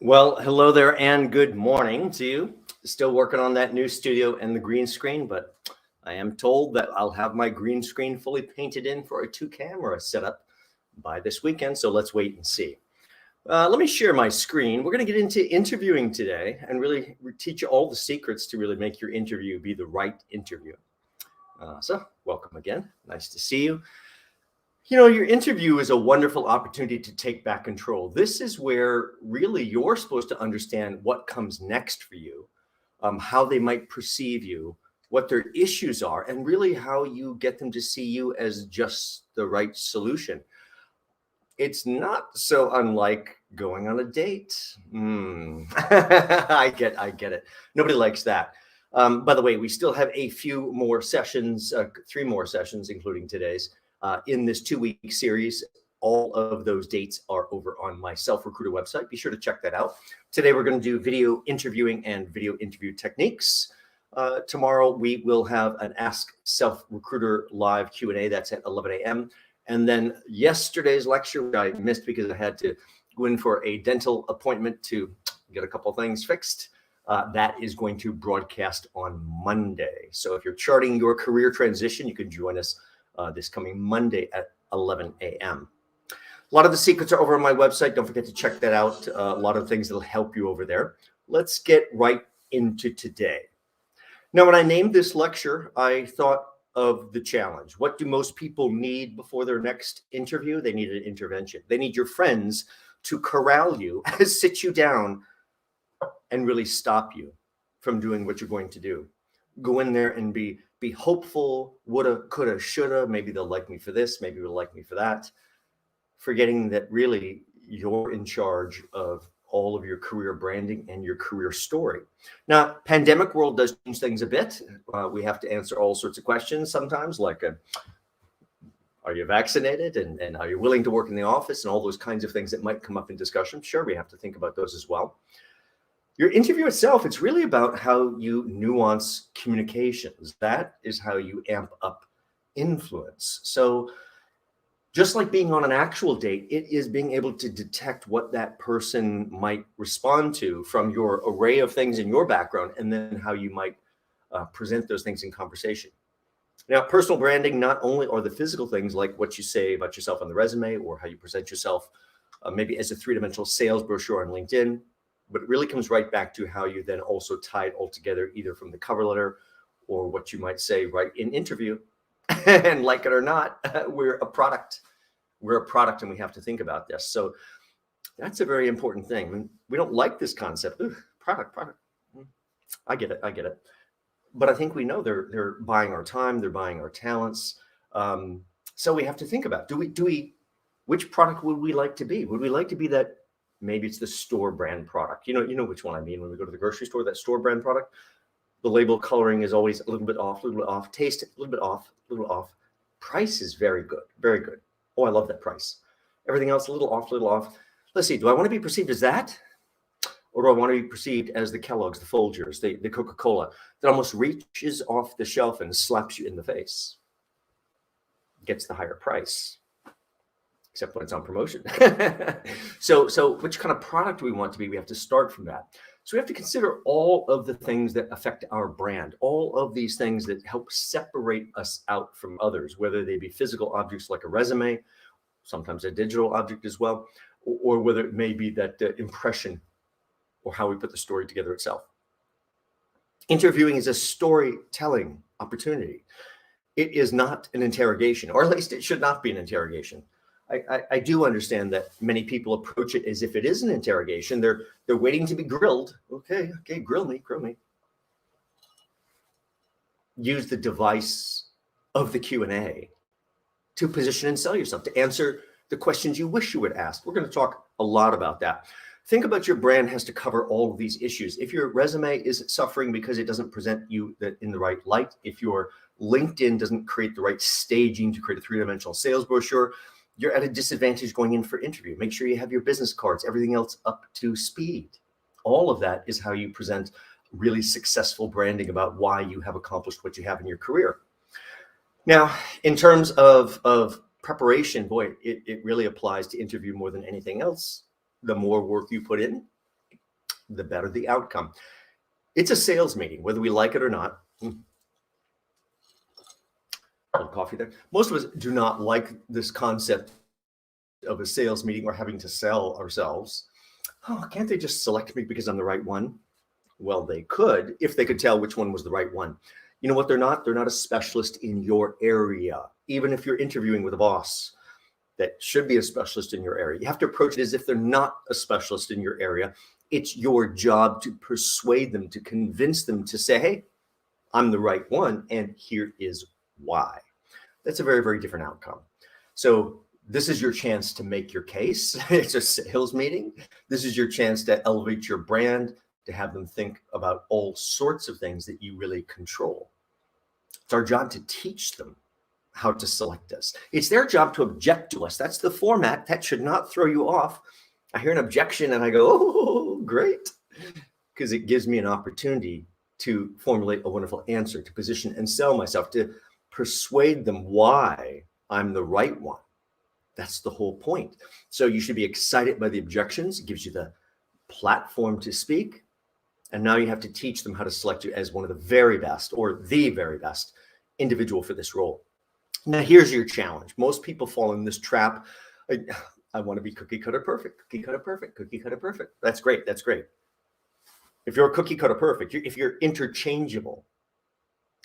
Well, hello there and good morning to you. Still working on that new studio and the green screen, but I am told that I'll have my green screen fully painted in for a 2-camera setup by this weekend. So let's wait and see. Let me share my screen. We're going to get into interviewing today and really teach you all the secrets to really make your interview be the right interview. So welcome again. Nice to see you. You know, your interview is a wonderful opportunity to take back control. This is where really you're supposed to understand what comes next for you, how they might perceive you, what their issues are, and really how you get them to see you as just the right solution. It's not so unlike going on a date. I get it. Nobody likes that. By the way, we still have a few more sessions, 3 more sessions, including today's. In this 2-week series. All of those dates are over on my Self-Recruiter website. Be sure to check that out. Today, we're going to do video interviewing and video interview techniques. Tomorrow, we will have an Ask Self-Recruiter live Q&A. That's at 11 a.m. And then yesterday's lecture, which I missed because I had to go in for a dental appointment to get a couple things fixed. That is going to broadcast on Monday. So if you're charting your career transition, you can join us this coming Monday at 11 a.m. A lot of the secrets are over on my website. Don't forget to check that out. A lot of things that'll help you over there. Let's get right into today. Now, when I named this lecture, I thought of the challenge. What do most people need before their next interview? They need an intervention. They need your friends to corral you, sit you down, and really stop you from doing what you're going to do. Go in there and be hopeful, woulda, coulda, shoulda. Maybe they'll like me for this. Maybe they'll like me for that. Forgetting that really you're in charge of all of your career branding and your career story. Now, pandemic world does change things a bit. We have to answer all sorts of questions sometimes, like are you vaccinated and are you willing to work in the office and all those kinds of things that might come up in discussion. Sure, we have to think about those as well. Your interview itself, it's really about how you nuance communications. That is how you amp up influence. So just like being on an actual date, it is being able to detect what that person might respond to from your array of things in your background, and then how you might present those things in conversation. Now, personal branding not only are the physical things like what you say about yourself on the resume or how you present yourself maybe as a 3-dimensional sales brochure on LinkedIn, but it really comes right back to how you then also tie it all together, either from the cover letter or what you might say right in interview. And like it or not, we're a product. We're a product, and we have to think about this. So that's a very important thing. I mean, we don't like this concept. Ooh, product. I get it. But I think we know they're buying our time. They're buying our talents. So we have to think about, which product would we like to be? Would we like to be that? Maybe it's the store brand product. You know which one I mean. When we go to the grocery store, that store brand product, the label coloring is always a little bit off, taste a little bit off. Price is very good, very good. Oh, I love that price. Everything else a little off. Let's see. Do I want to be perceived as that, or do I want to be perceived as the Kellogg's, the Folgers, the Coca-Cola that almost reaches off the shelf and slaps you in the face, gets the higher price? Except when it's on promotion. So which kind of product do we want to be? We have to start from that. So we have to consider all of the things that affect our brand, all of these things that help separate us out from others, whether they be physical objects like a resume, sometimes a digital object as well, or whether it may be that impression or how we put the story together itself. Interviewing is a storytelling opportunity. It is not an interrogation, or at least it should not be an interrogation. I do understand that many people approach it as if it is an interrogation. They're waiting to be grilled. Okay, grill me. Use the device of the Q&A to position and sell yourself, to answer the questions you wish you would ask. We're going to talk a lot about that. Think about your brand has to cover all of these issues. If your resume is suffering because it doesn't present you in the right light, if your LinkedIn doesn't create the right staging to create a 3-dimensional sales brochure, you're at a disadvantage going in for interview. Make sure you have your business cards, everything else up to speed. All of that is how you present really successful branding about why you have accomplished what you have in your career. Now, in terms of preparation, boy, it really applies to interview more than anything else. The more work you put in, the better the outcome. It's a sales meeting, whether we like it or not. Coffee there. Most of us do not like this concept of a sales meeting or having to sell ourselves. Oh, can't they just select me because I'm the right one? Well, they could if they could tell which one was the right one. You know what they're not? They're not a specialist in your area. Even if you're interviewing with a boss that should be a specialist in your area, you have to approach it as if they're not a specialist in your area. It's your job to persuade them, to convince them to say, hey, I'm the right one, and here is why. That's a very, very different outcome. So this is your chance to make your case. It's a sales meeting. This is your chance to elevate your brand, to have them think about all sorts of things that you really control. It's our job to teach them how to select us. It's their job to object to us. That's the format. That should not throw you off. I hear an objection and I go, oh, great, because it gives me an opportunity to formulate a wonderful answer, to position and sell myself, to persuade them why I'm the right one. That's the whole point. So you should be excited by the objections. It gives you the platform to speak. And now you have to teach them how to select you as one of the very best or the very best individual for this role. Now, here's your challenge. Most people fall in this trap. I want to be cookie cutter perfect, cookie cutter perfect, cookie cutter perfect. That's great. That's great. If you're cookie cutter perfect, if you're interchangeable,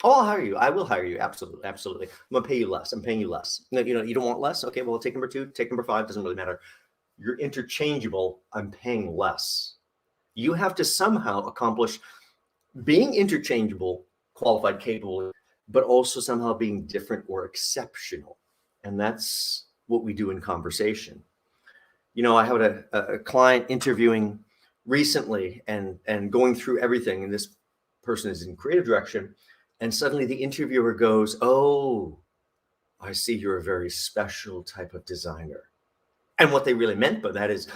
oh, I'll hire you. I will hire you. Absolutely. Absolutely. I'm going to pay you less. I'm paying you less. No, you don't want less? Okay, well, take number 2, take number 5. Doesn't really matter. You're interchangeable. I'm paying less. You have to somehow accomplish being interchangeable, qualified, capable, but also somehow being different or exceptional. And that's what we do in conversation. You know, I had a client interviewing recently and going through everything, and this person is in creative direction. And suddenly the interviewer goes, oh, I see you're a very special type of designer. And what they really meant by that is,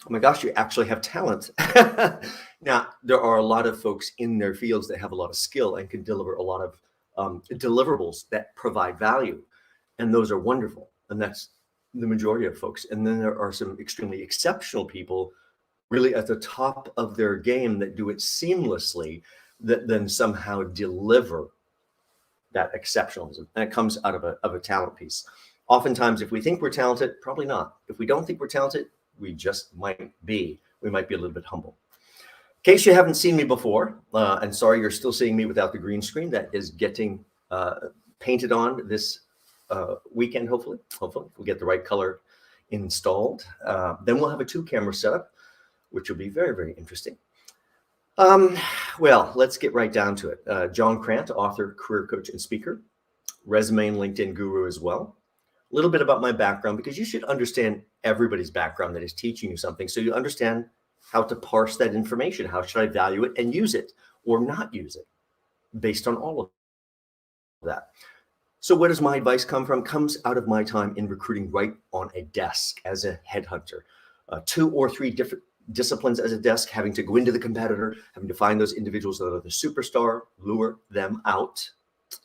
oh my gosh, you actually have talent. Now, there are a lot of folks in their fields that have a lot of skill and can deliver a lot of deliverables that provide value. And those are wonderful. And that's the majority of folks. And then there are some extremely exceptional people really at the top of their game that do it seamlessly, that then somehow deliver that exceptionalism. And it comes out of a talent piece. Oftentimes, if we think we're talented, probably not. If we don't think we're talented, we just might be. We might be a little bit humble. In case you haven't seen me before, and sorry, you're still seeing me without the green screen, that is getting painted on this weekend, hopefully. Hopefully, we'll get the right color installed. Then we'll have a 2-camera setup, which will be very, very interesting. Well, let's get right down to it. John Crant, author, career coach, and speaker, resume and LinkedIn guru as well. A little bit about my background, because you should understand everybody's background that is teaching you something, so you understand how to parse that information. How should I value it and use it or not use it based on all of that? So where does my advice come from? Comes out of my time in recruiting right on a desk as a headhunter. 2 or 3 different disciplines as a desk, having to go into the competitor, having to find those individuals that are the superstar, lure them out,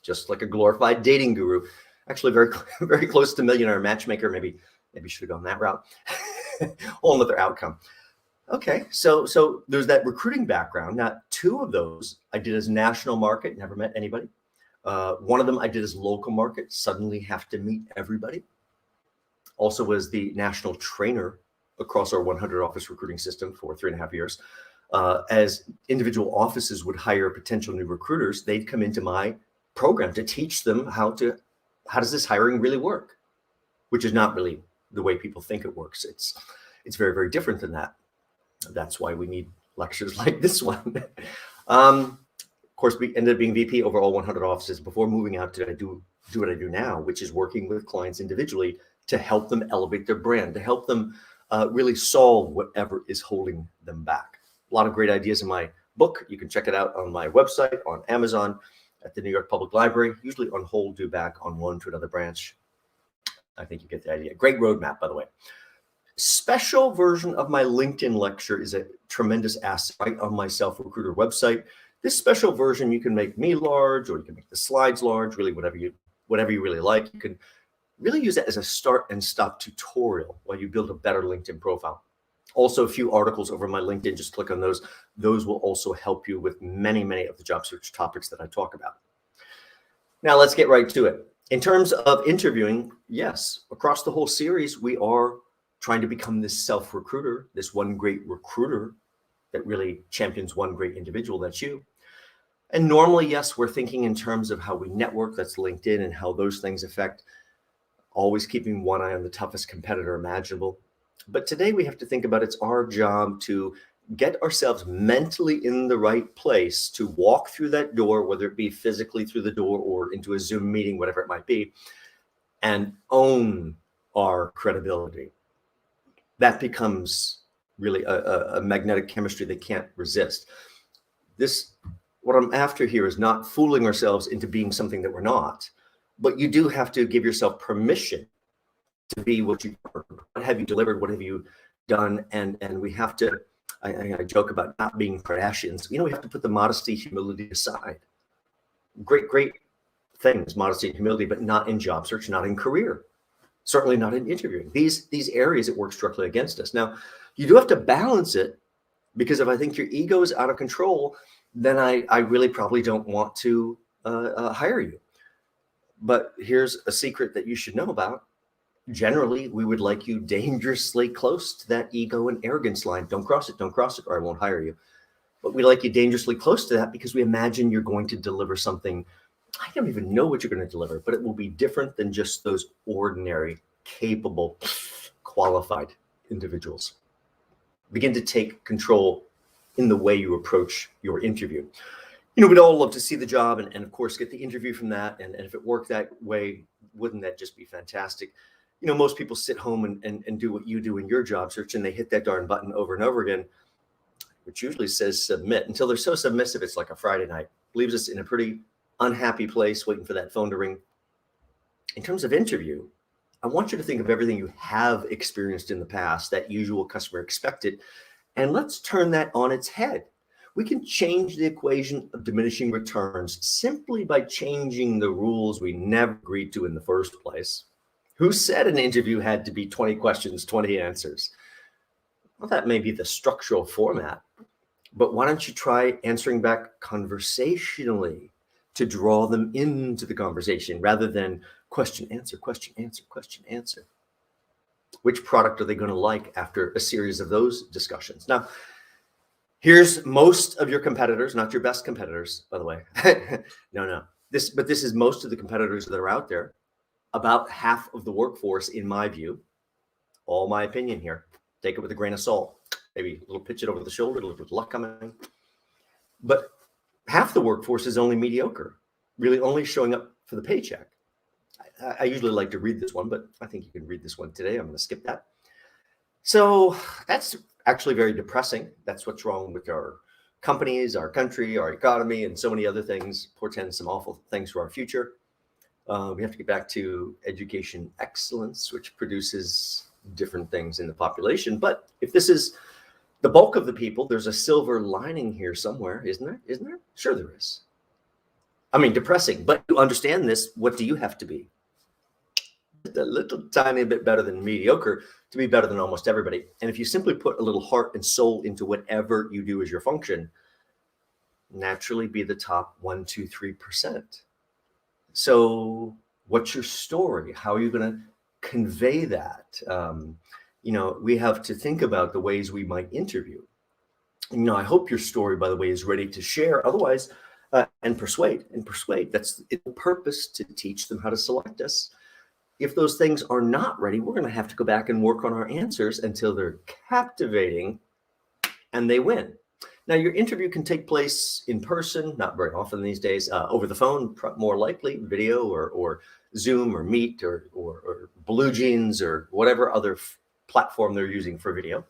just like a glorified dating guru. Actually, very, very close to Millionaire Matchmaker. Maybe should have gone that route. Whole another outcome. Okay, so there's that recruiting background. Now, 2 of those I did as national market, never met anybody. One of them I did as local market, suddenly have to meet everybody. Also was the national trainer across our 100 office recruiting system for 3.5 years. As individual offices would hire potential new recruiters, they'd come into my program to teach them how does this hiring really work, which is not really the way people think it works. It's very, very different than that. That's why we need lectures like this one. Of course, we ended up being VP over all 100 offices before moving out to do what I do now, which is working with clients individually to help them elevate their brand, to help them really solve whatever is holding them back. A lot of great ideas in my book. You can check it out on my website, on Amazon, at the New York Public Library, usually on hold, due back, on loan to another branch. I think you get the idea. Great roadmap, by the way. Special version of my LinkedIn lecture is a tremendous asset right on my Self-Recruiter website. This special version, you can make me large, or you can make the slides large, really whatever you really like. You can really use it as a start and stop tutorial while you build a better LinkedIn profile. Also, a few articles over my LinkedIn, just click on those. Those will also help you with many, many of the job search topics that I talk about. Now, let's get right to it. In terms of interviewing, yes, across the whole series, we are trying to become this self-recruiter, this one great recruiter that really champions one great individual, that's you. And normally, yes, we're thinking in terms of how we network, that's LinkedIn, and how those things affect always keeping one eye on the toughest competitor imaginable. But today we have to think about it's our job to get ourselves mentally in the right place to walk through that door, whether it be physically through the door or into a Zoom meeting, whatever it might be, and own our credibility. That becomes really a magnetic chemistry they can't resist. What I'm after here is not fooling ourselves into being something that we're not, but you do have to give yourself permission to be what you are. What have you delivered? What have you done? And we have to, I joke about not being Kardashians. We have to put the modesty, humility aside. Great things, modesty and humility, but not in job search, not in career, certainly not in interviewing. These areas that work directly against us. Now, you do have to balance it, because if I think your ego is out of control, then I really probably don't want to hire you. But here's a secret that you should know about. Generally, we would like you dangerously close to that ego and arrogance line. Don't cross it, or I won't hire you. But we like you dangerously close to that because we imagine you're going to deliver something. I don't even know what you're going to deliver, but it will be different than just those ordinary, capable, qualified individuals. Begin to take control in the way you approach your interview. We'd all love to see the job and of course, get the interview from that. And if it worked that way, wouldn't that just be fantastic? Most people sit home and do what you do in your job search, and they hit that darn button over and over again, which usually says submit, until they're so submissive it's like a Friday night. Leaves us in a pretty unhappy place waiting for that phone to ring. In terms of interview, I want you to think of everything you have experienced in the past, that usual customer expected, and let's turn that on its head. We can change the equation of diminishing returns simply by changing the rules we never agreed to in the first place. Who said an interview had to be 20 questions, 20 answers? Well, that may be the structural format, but why don't you try answering back conversationally to draw them into the conversation rather than question, answer, question, answer, question, answer. Which product are they going to like after a series of those discussions? Now, here's most of your competitors, not your best competitors, by the way. No. This is most of the competitors that are out there. About half of the workforce, in my view. All my opinion here. Take it with a grain of salt. Maybe a little pitch it over the shoulder, a little bit of luck coming. But half the workforce is only mediocre, really only showing up for the paycheck. I usually like to read this one, but I think you can read this one today. I'm going to skip that. So that's actually very depressing. That's what's wrong with our companies, our country, our economy, and so many other things. Portends some awful things for our future. We have to get back to education excellence, which produces different things in the population. But if this is the bulk of the people, there's a silver lining here somewhere, isn't there? Isn't there? Sure there is. I mean, depressing, but to understand this, what do you have to be? A little tiny bit better than mediocre to be better than almost everybody. And if you simply put a little heart and soul into whatever you do as your function, naturally be the top 1, 2, 3%. So what's your story? How are you going to convey that? We have to think about the ways we might interview. I hope your story, by the way, is ready to share. Otherwise, and persuade. That's its purpose, to teach them how to select us. If those things are not ready, we're going to have to go back and work on our answers until they're captivating and they win. Now, your interview can take place in person, not very often these days, over the phone, more likely, video or Zoom or Meet or Blue Jeans or whatever other platform they're using for video.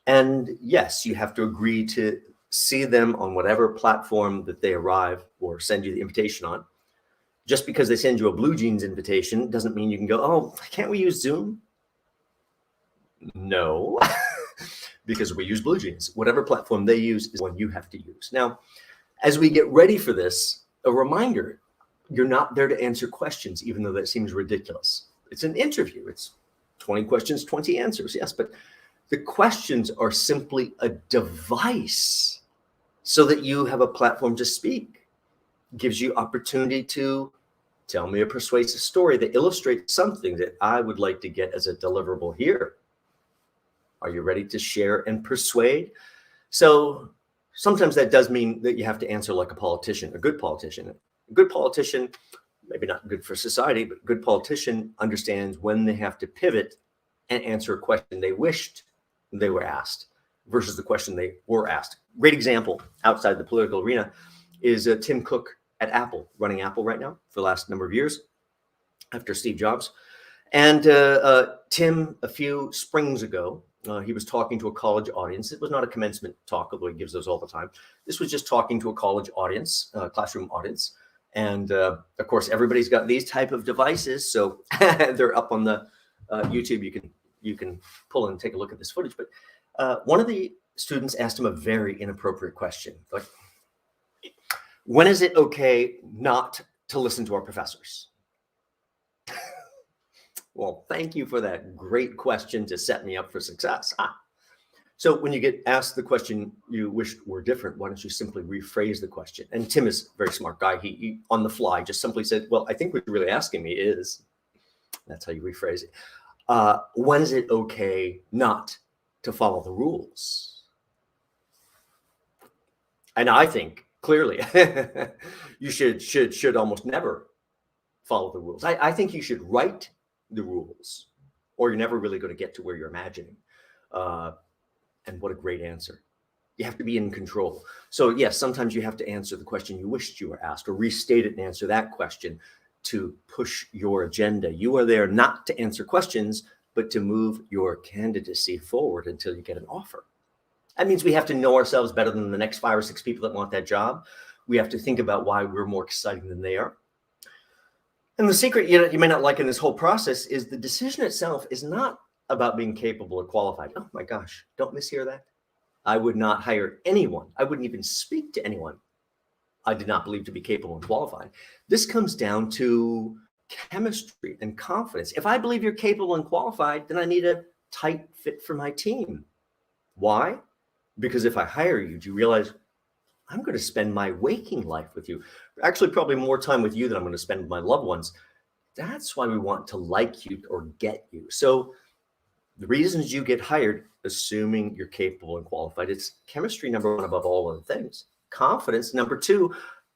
And yes, you have to agree to see them on whatever platform that they arrive or send you the invitation on. Just because they send you a Blue Jeans invitation doesn't mean you can go, oh, can't we use Zoom? No, because we use Blue Jeans. Whatever platform they use is one you have to use. Now, as we get ready for this, a reminder, you're not there to answer questions, even though that seems ridiculous. It's an interview. It's 20 questions, 20 answers. Yes, but The questions are simply a device so that you have a platform to speak. Gives you opportunity to tell me a persuasive story that illustrates something that I would like to get as a deliverable here. Are you ready to share and persuade? So sometimes that does mean that you have to answer like a politician, a good politician. A good politician, maybe not good for society, but a good politician understands when they have to pivot and answer a question they wished they were asked versus the question they were asked. Great example outside the political arena is Tim Cook at Apple, running Apple right now for the last number of years after Steve Jobs. And Tim, a few springs ago, he was talking to a college audience. It was not a commencement talk, although he gives those all the time. This was just talking to a college audience, classroom audience. And of course, everybody's got these type of devices. So they're up on the YouTube. You can pull and take a look at this footage. But one of the students asked him a very inappropriate question. Like, when is it okay not to listen to our professors? Well, thank you for that great question to set me up for success. So when you get asked the question you wished were different, why don't you simply rephrase the question? And Tim is a very smart guy. He on the fly just simply said, well, I think what you're really asking me is, that's how you rephrase it. When is it okay not to follow the rules? And I think clearly you should almost never follow the rules. I think you should write the rules, or you're never really going to get to where you're imagining. And what a great answer. You have to be in control. So yes, sometimes you have to answer the question you wished you were asked, or restate it and answer that question to push your agenda. You are there not to answer questions, but to move your candidacy forward until you get an offer. That means we have to know ourselves better than the next 5 or 6 people that want that job. We have to think about why we're more exciting than they are. And the secret, you may not like in this whole process, is the decision itself is not about being capable or qualified. Oh my gosh, don't mishear that. I would not hire anyone. I wouldn't even speak to anyone I did not believe to be capable and qualified. This comes down to chemistry and confidence. If I believe you're capable and qualified, then I need a tight fit for my team. Why? Because if I hire you, do you realize I'm going to spend my waking life with you? Actually, probably more time with you than I'm going to spend with my loved ones. That's why we want to like you or get you. So the reasons you get hired, assuming you're capable and qualified, it's chemistry, number one, above all other things. Confidence, number two,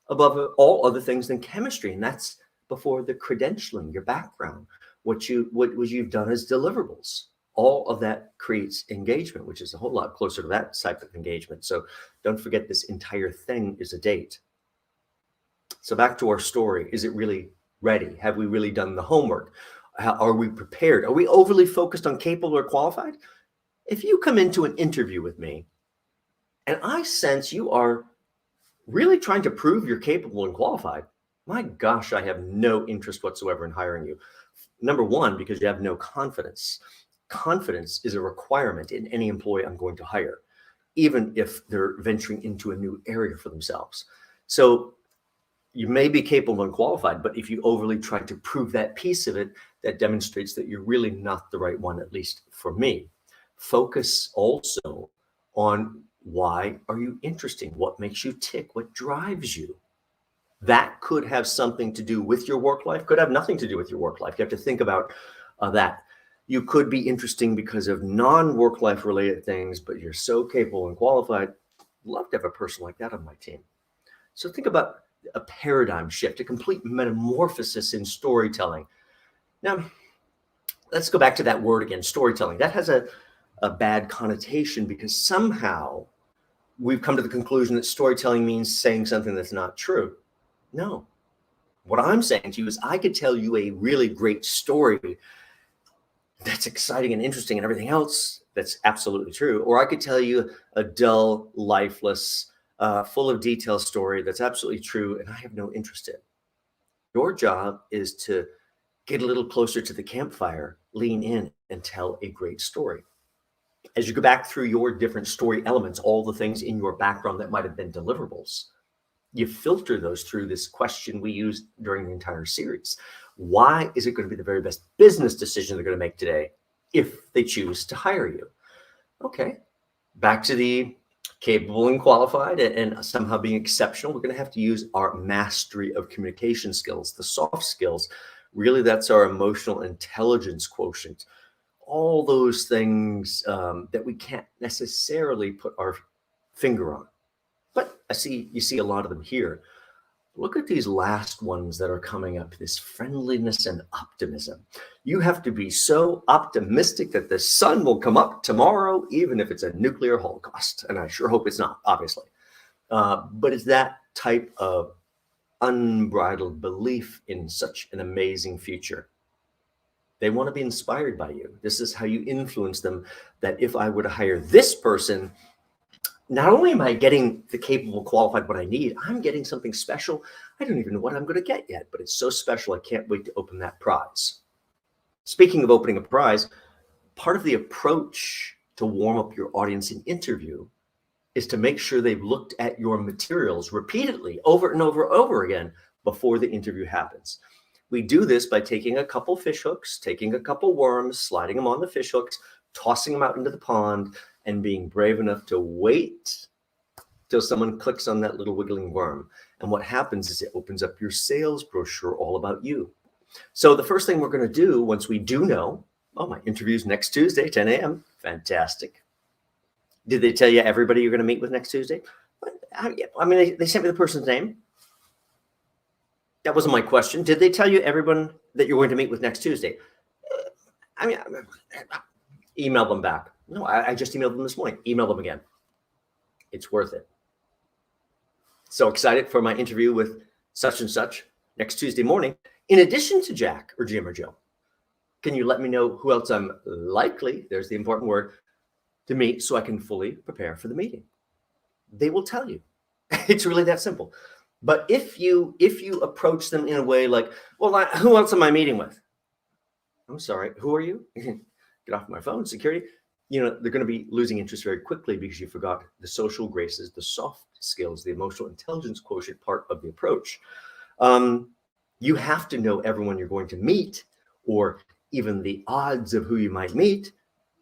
above all other things than chemistry. And that's before the credentialing, your background, what you've done as deliverables. All of that creates engagement, which is a whole lot closer to that type of engagement. So don't forget, this entire thing is a date. So back to our story. Is it really ready? Have we really done the homework? Are we prepared? Are we overly focused on capable or qualified? If you come into an interview with me and I sense you are really trying to prove you're capable and qualified, my gosh, I have no interest whatsoever in hiring you. Number one, because you have no confidence. Confidence is a requirement in any employee I'm going to hire, even if they're venturing into a new area for themselves. So you may be capable and qualified, but if you overly try to prove that piece of it, that demonstrates that you're really not the right one, at least for me. Focus also on why are you interesting? What makes you tick? What drives you? That could have something to do with your work life, could have nothing to do with your work life. You have to think about that. You could be interesting because of non-work life related things, but you're so capable and qualified. Love to have a person like that on my team. So think about a paradigm shift, a complete metamorphosis in storytelling. Now, let's go back to that word again, storytelling. That has a bad connotation because somehow we've come to the conclusion that storytelling means saying something that's not true. No. What I'm saying to you is I could tell you a really great story that's exciting and interesting and everything else that's absolutely true. Or I could tell you a dull, lifeless, full of detail story that's absolutely true and I have no interest in. Your job is to get a little closer to the campfire, lean in, and tell a great story. As you go back through your different story elements, all the things in your background that might have been deliverables, you filter those through this question we used during the entire series. Why is it going to be the very best business decision they're going to make today if they choose to hire you? Okay. Back to the capable and qualified and somehow being exceptional. We're going to have to use our mastery of communication skills, the soft skills. Really, that's our emotional intelligence quotient. All those things that we can't necessarily put our finger on. But you see a lot of them here. Look at these last ones that are coming up, this friendliness and optimism. You have to be so optimistic that the sun will come up tomorrow, even if it's a nuclear holocaust. And I sure hope it's not, obviously. But it's that type of unbridled belief in such an amazing future. They want to be inspired by you. This is how you influence them, that if I were to hire this person, not only am I getting the capable, qualified what I need, I'm getting something special. I don't even know what I'm going to get yet, but it's so special. I can't wait to open that prize. Speaking of opening a prize, part of the approach to warm up your audience in interview is to make sure they've looked at your materials repeatedly over and over and over again before the interview happens. We do this by taking a couple fish hooks, taking a couple worms, sliding them on the fish hooks, tossing them out into the pond, and being brave enough to wait till someone clicks on that little wiggling worm. And what happens is it opens up your sales brochure all about you. So the first thing we're going to do once we do know, oh, my interview's next Tuesday, 10 a.m. Fantastic. Did they tell you everybody you're going to meet with next Tuesday? I mean, they sent me the person's name. That wasn't my question. Did they tell you everyone that you're going to meet with next Tuesday? I mean, email them back. No, I just emailed them this morning. Email them again. It's worth it. So excited for my interview with such and such next Tuesday morning. In addition to Jack or Jim or Joe, can you let me know who else I'm likely, there's the important word, to meet so I can fully prepare for the meeting? They will tell you. It's really that simple. But if you approach them in a way like, well, who else am I meeting with? I'm sorry, who are you? Get off my phone, security. They're going to be losing interest very quickly because you forgot the social graces, the soft skills, the emotional intelligence quotient part of the approach. You have to know everyone you're going to meet, or even the odds of who you might meet,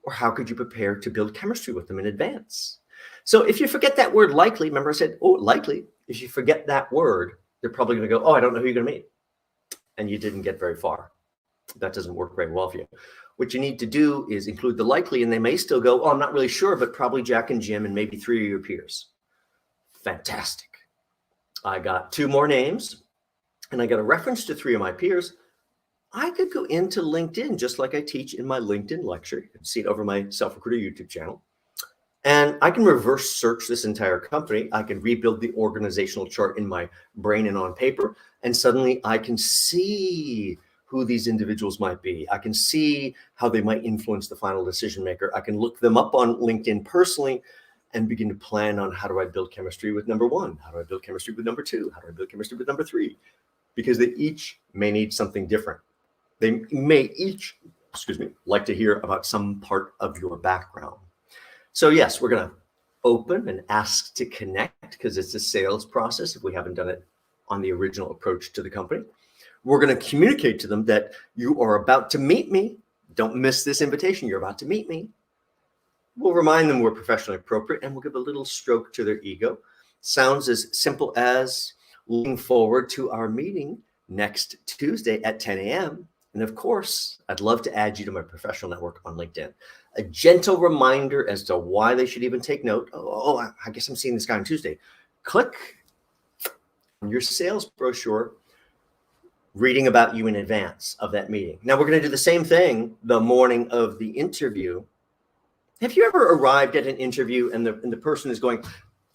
or how could you prepare to build chemistry with them in advance? So if you forget that word likely, remember I said, oh, likely, if you forget that word, they're probably going to go, oh, I don't know who you're going to meet. And you didn't get very far. That doesn't work very well for you. What you need to do is include the likely, and they may still go, oh, I'm not really sure, but probably Jack and Jim and maybe 3 of your peers. Fantastic. I got 2 more names, and I got a reference to 3 of my peers. I could go into LinkedIn, just like I teach in my LinkedIn lecture. You can see it over my Self-Recruiter YouTube channel. And I can reverse search this entire company. I can rebuild the organizational chart in my brain and on paper, and suddenly I can see who these individuals might be. I can see how they might influence the final decision maker. I can look them up on LinkedIn personally and begin to plan on, how do I build chemistry with number 1? How do I build chemistry with number 2? How do I build chemistry with number 3? Because they each may need something different. They may each, like to hear about some part of your background. So yes, we're going to open and ask to connect because it's a sales process if we haven't done it on the original approach to the company. We're going to communicate to them that you are about to meet me. Don't miss this invitation. You're about to meet me. We'll remind them we're professionally appropriate, and we'll give a little stroke to their ego. Sounds as simple as looking forward to our meeting next Tuesday at 10 a.m. And of course, I'd love to add you to my professional network on LinkedIn. A gentle reminder as to why they should even take note. Oh, I guess I'm seeing this guy on Tuesday. Click on your sales brochure, reading about you in advance of that meeting. Now we're going to do the same thing the morning of the interview. Have you ever arrived at an interview and the person is going,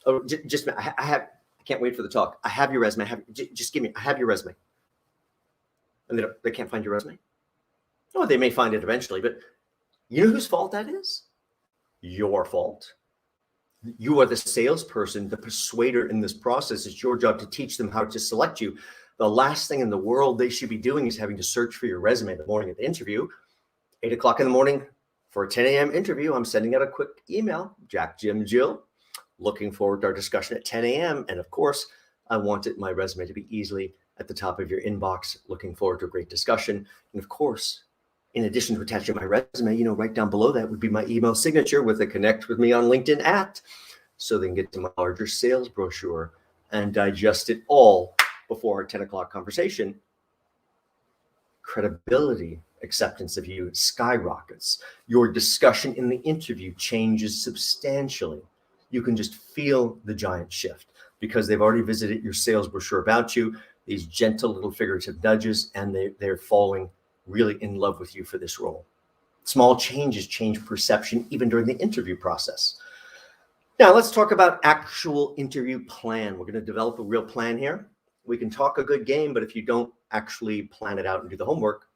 oh, I can't wait for the talk. I have your resume. I have your resume. And they can't find your resume. Oh, they may find it eventually, but you know whose fault that is? Your fault. You are the salesperson, the persuader in this process. It's your job to teach them how to select you. The last thing in the world they should be doing is having to search for your resume the morning of the interview. 8 o'clock in the morning for a 10 a.m. interview, I'm sending out a quick email. Jack, Jim, Jill, looking forward to our discussion at 10 a.m. And of course, I wanted my resume to be easily at the top of your inbox. Looking forward to a great discussion. And of course, In addition to attaching my resume, right down below that would be my email signature with a connect with me on LinkedIn @ so they can get to my larger sales brochure and digest it all before our 10 o'clock conversation. Credibility, acceptance of you skyrockets. Your discussion in the interview changes substantially. You can just feel the giant shift because they've already visited your sales brochure about you, these gentle little figurative nudges, and they're falling really in love with you for this role. Small changes change perception even during the interview process. Now, let's talk about actual interview plan. We're going to develop a real plan here. We can talk a good game, but if you don't actually plan it out and do the homework,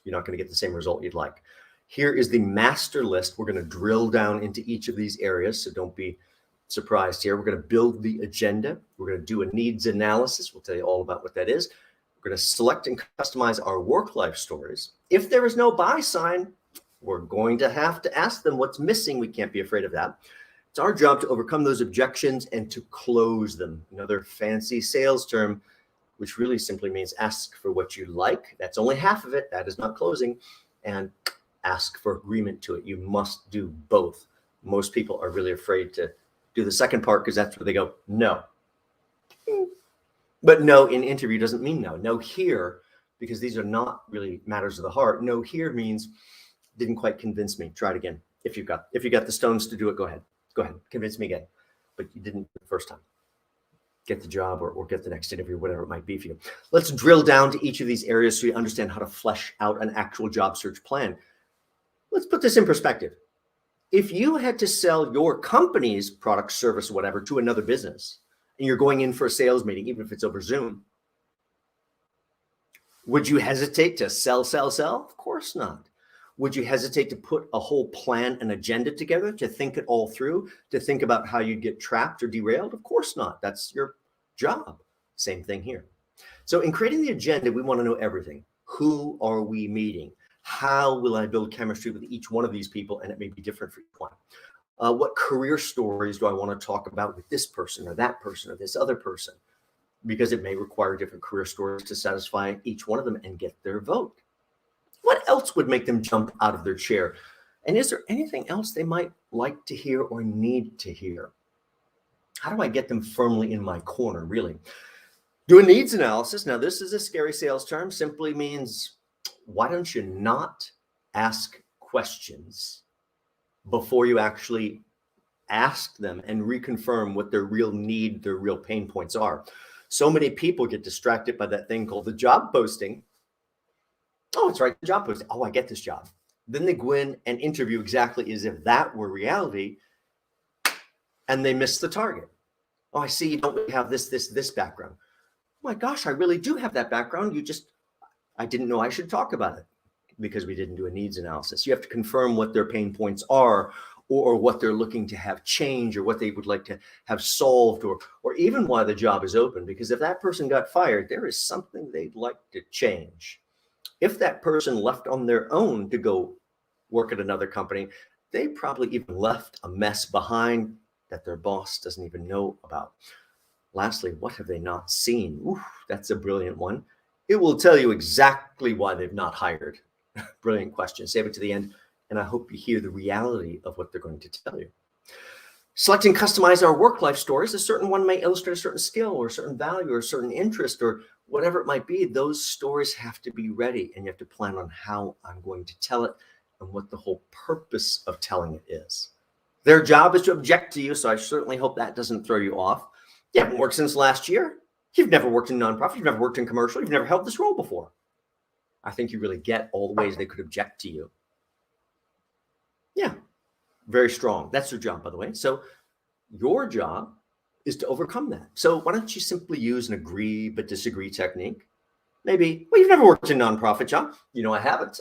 you're not going to get the same result you'd like. Here is the master list. We're going to drill down into each of these areas, so don't be surprised here. We're going to build the agenda. We're going to do a needs analysis. We'll tell you all about what that is. We're going to select and customize our work-life stories. If there is no buy sign, we're going to have to ask them what's missing. We can't be afraid of that. It's our job to overcome those objections and to close them. Another fancy sales term, which really simply means ask for what you like. That's only half of it. That is not closing. And ask for agreement to it. You must do both. Most people are really afraid to do the second part because that's where they go, no. But no in interview doesn't mean no. No here, because these are not really matters of the heart. No here means didn't quite convince me. Try it again. If you got the stones to do it, go ahead. Go ahead. Convince me again. But you didn't the first time. Get the job or get the next interview, whatever it might be for you. Let's drill down to each of these areas so you understand how to flesh out an actual job search plan. Let's put this in perspective. If you had to sell your company's product, service, whatever, to another business, and you're going in for a sales meeting, even if it's over Zoom, would you hesitate to sell? Of course not. Would you hesitate to put a whole plan and agenda together, to think it all through, to think about how you'd get trapped or derailed? Of course not. That's your job. Same thing here. So in creating the agenda, we want to know everything. Who are we meeting? How will I build chemistry with each one of these people? And it may be different for each one. What career stories do I want to talk about with this person or this other person? Because it may require different career stories to satisfy each one of them and get their vote. What else would make them jump out of their chair? And is there anything else they might like to hear or need to hear? How do I get them firmly in my corner, really? Do a needs analysis. Now, this is a scary sales term. Simply means, why don't you not ask questions before you actually ask them and reconfirm what their real need, their real pain points are? So many people get distracted by that thing called the job posting. Oh, it's right, the job posting. Oh, I get this job. Then they go in and interview exactly as if that were reality, and they miss the target. Oh, I see you don't really have this background. Oh my gosh, I really do have that background. I didn't know I should talk about it because we didn't do a needs analysis. You have to confirm what their pain points are, or what they're looking to have change, or what they would like to have solved, or even why the job is open. Because if that person got fired, there is something they'd like to change. If that person left on their own to go work at another company, they probably even left a mess behind that their boss doesn't even know about. Lastly, what have they not seen? Ooh, that's a brilliant one. It will tell you exactly why they've not hired. Brilliant question. Save it to the end, and I hope you hear the reality of what they're going to tell you. Select and customize our work-life stories. A certain one may illustrate a certain skill or a certain value or a certain interest or whatever it might be. Those stories have to be ready, and you have to plan on how I'm going to tell it and what the whole purpose of telling it is. Their job is to object to you, so I certainly hope that doesn't throw you off. You haven't worked since last year. You've never worked in nonprofit. You've never worked in commercial. You've never held this role before. I think you really get all the ways they could object to you. Yeah, very strong. That's their job, by the way. So your job is to overcome that. So why don't you simply use an agree but disagree technique? Maybe, well, you've never worked in nonprofit, John. You know I haven't.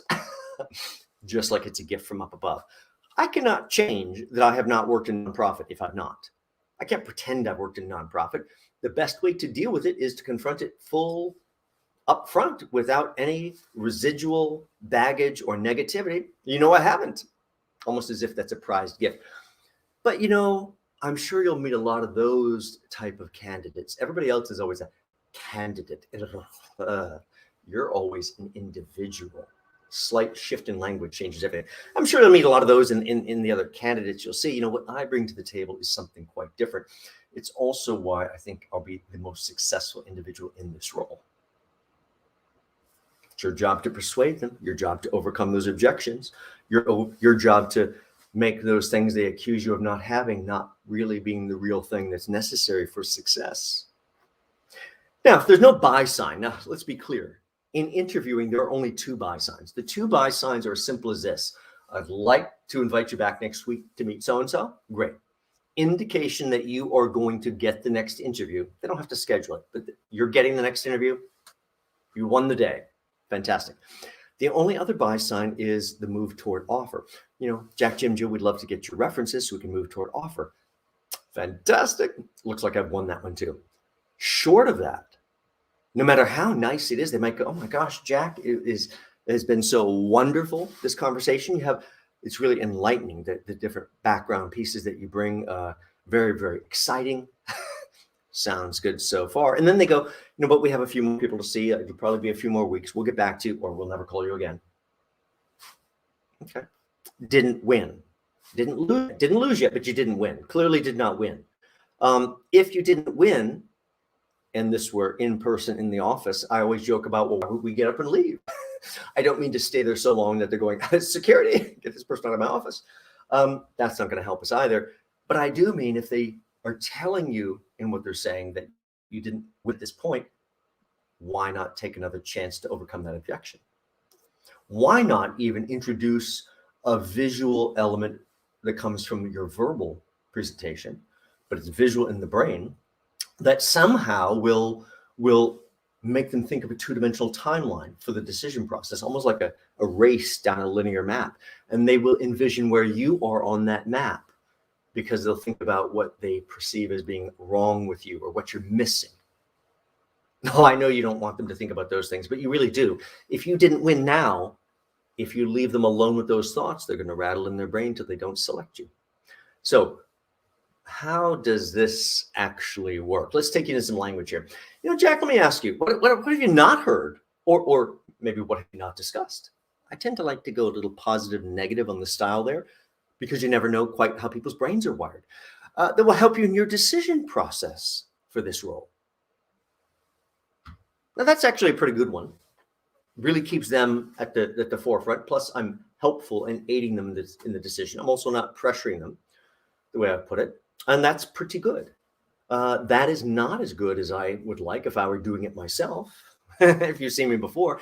Just like it's a gift from up above. I cannot change that I have not worked in nonprofit if I've not. I can't pretend I've worked in nonprofit. The best way to deal with it is to confront it full up front without any residual baggage or negativity. You know I haven't. Almost as if that's a prized gift. But I'm sure you'll meet a lot of those type of candidates. Everybody else is always a candidate. You're always an individual. slight shift in language changes everything. I'm sure you'll meet a lot of those in the other candidates. You'll see, what I bring to the table is something quite different. It's also why I think I'll be the most successful individual in this role. It's your job to persuade them, your job to overcome those objections, your job to make those things they accuse you of not having, not really being the real thing that's necessary for success. Now, if there's no buy sign, now let's be clear. In interviewing, there are only two buy signs. The two buy signs are as simple as this. I'd like to invite you back next week to meet so-and-so. Great. Indication that you are going to get the next interview. They don't have to schedule it, but you're getting the next interview. You won the day. Fantastic. The only other buy sign is the move toward offer. Jack, Jim, Joe, we'd love to get your references so we can move toward offer. Fantastic. Looks like I've won that one too. Short of that, no matter how nice it is, they might go, oh my gosh, Jack, it has been so wonderful, this conversation. It's really enlightening, the different background pieces that you bring. Very, very exciting. Sounds good so far. And then they go, but we have a few more people to see. It'll probably be a few more weeks. We'll get back to you, or we'll never call you again. Okay. Didn't win. Didn't lose yet, but you didn't win. Clearly did not win. If you didn't win, and this were in person in the office, I always joke about, well, why would we get up and leave? I don't mean to stay there so long that they're going, security, get this person out of my office. That's not going to help us either. But I do mean if they are telling you in what they're saying that you didn't with this point, why not take another chance to overcome that objection? Why not even introduce a visual element that comes from your verbal presentation, but it's visual in the brain, that somehow will make them think of a two-dimensional timeline for the decision process, almost like a race down a linear map. And they will envision where you are on that map, because they'll think about what they perceive as being wrong with you or what you're missing. No, I know you don't want them to think about those things, but you really do. If you didn't win now, if you leave them alone with those thoughts, they're going to rattle in their brain till they don't select you. So how does this actually work? Let's take you into some language here. Jack, let me ask you, what have you not heard? Or maybe what have you not discussed? I tend to like to go a little positive and negative on the style there, because you never know quite how people's brains are wired. That will help you in your decision process for this role. Now, that's actually a pretty good one. Really keeps them at the forefront. Plus, I'm helpful in aiding them in the decision. I'm also not pressuring them, the way I put it. And that's pretty good. That is not as good as I would like if I were doing it myself. If you've seen me before,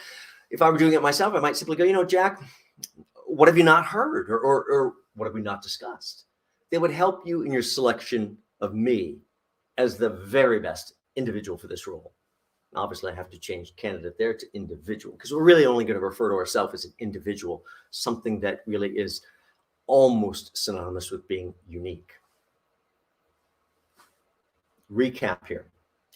if I were doing it myself, I might simply go, Jack, what have you not heard? Or what have we not discussed? They would help you in your selection of me as the very best individual for this role. Obviously, I have to change candidate there to individual, because we're really only going to refer to ourselves as an individual, something that really is almost synonymous with being unique. Recap here.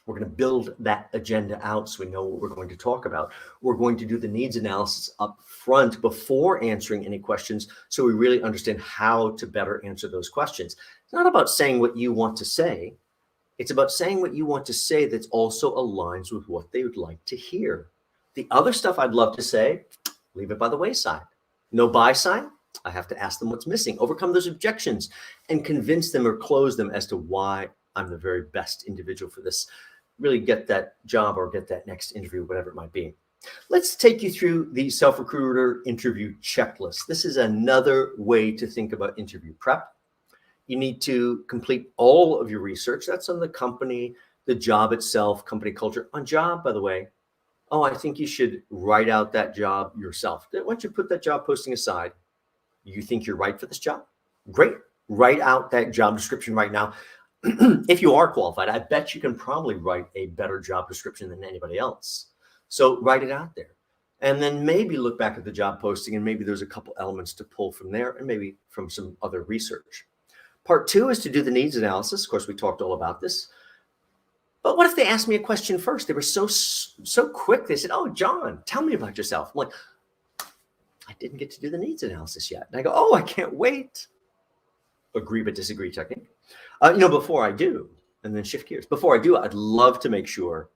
We're going to build that agenda out so we know what we're going to talk about. We're going to do the needs analysis up front before answering any questions, so we really understand how to better answer those questions. It's not about saying what you want to say. It's about saying what you want to say that also aligns with what they would like to hear. The other stuff I'd love to say, leave it by the wayside. No buy sign. I have to ask them what's missing, overcome those objections, and convince them or close them as to why I'm the very best individual for this. Really get that job or get that next interview, whatever it might be. Let's take you through the self-recruiter interview checklist. This is another way to think about interview prep. You need to complete all of your research. That's on the company, the job itself, company culture. On job, by the way, I think you should write out that job yourself. Once you put that job posting aside, you think you're right for this job? Great. Write out that job description right now. If you are qualified, I bet you can probably write a better job description than anybody else. So write it out there. And then maybe look back at the job posting, and maybe there's a couple elements to pull from there, and maybe from some other research. Part 2 is to do the needs analysis. Of course, we talked all about this. But what if they asked me a question first? They were so quick. They said, oh, John, tell me about yourself. I'm like, I didn't get to do the needs analysis yet. And I go, I can't wait. Agree but disagree technique. Before I do, and then shift gears. Before I do, I'd love to make sure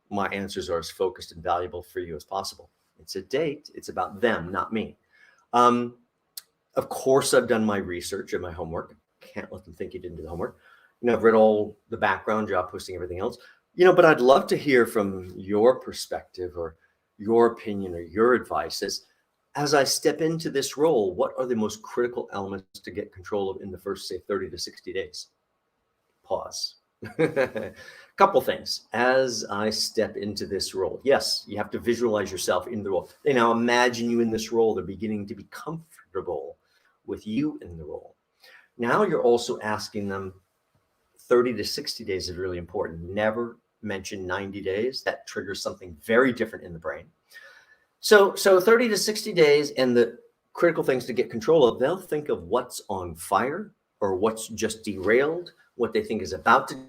my answers are as focused and valuable for you as possible. It's a date. It's about them, not me. Of course, I've done my research and my homework. Can't let them think you didn't do the homework. I've read all the background, job posting, everything else. But I'd love to hear from your perspective or your opinion or your advice as I step into this role, what are the most critical elements to get control of in the first, say, 30 to 60 days? Pause. Couple things. As I step into this role, yes, you have to visualize yourself in the role. They now imagine you in this role. They're beginning to be comfortable with you in the role. Now you're also asking them 30 to 60 days is really important. Never mention 90 days. That triggers something very different in the brain. So 30 to 60 days, and the critical things to get control of, they'll think of what's on fire or what's just derailed, what they think is about to